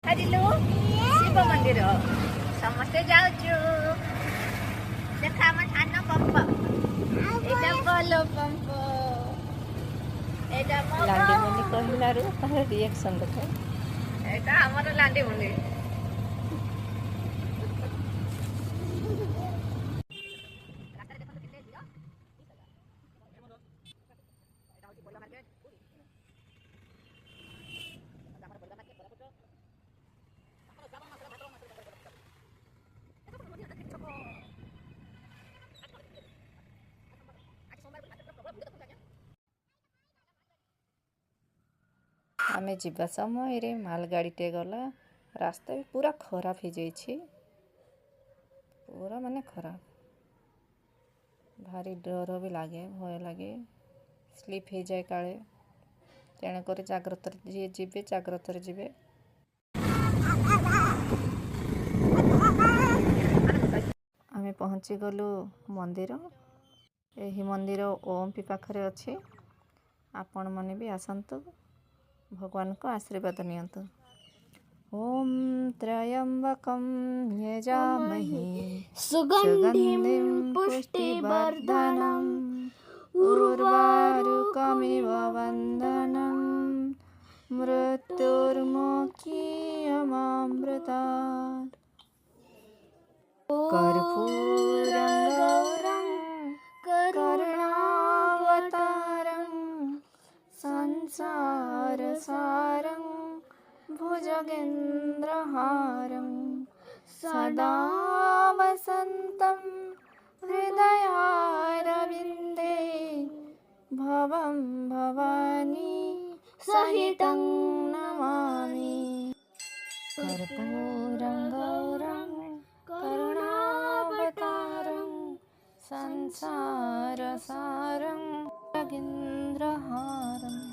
हरिलु शिव मंदिर समस्ते जाऊचु देखा हम ठान पंप एटा बल पंप एटा लांडी मुनि कहलारू तार रिएक्शन देखा एटा हमर लांडी मुनि आमे जीवा समय रे मालगाड़ीटे गला रास्ता भी पूरा खराब हो जाइए पूरा माने खराब भारी डर भी लगे भय लगे स्लीप हो जाए काले तेणुक जाग्रत जी जीवे जाग्रत जीवे आमे पहुँची गलु मंदिर यही मंदिर ओमपी पाखरे अच्छे आपण मैंने भी आसतु भगवान को आशीर्वाद नियंतु। ओम त्र्यंबकं यजामहे सुगंधिं पुष्टिवर्धनम् उर्वारुकमिव वन्दनं मृत्युर्मुक्षीयमामृतात् कर्पूरं गौरं करुणावतारं संसारसारं भुजगेन्द्रहारं सदा वसन्तं हृदयारविन्दे भवं भवानी सहितं नमामि कर्पूरं गौरं करुणावतारं संसारसारं भुजगेन्द्रहारम्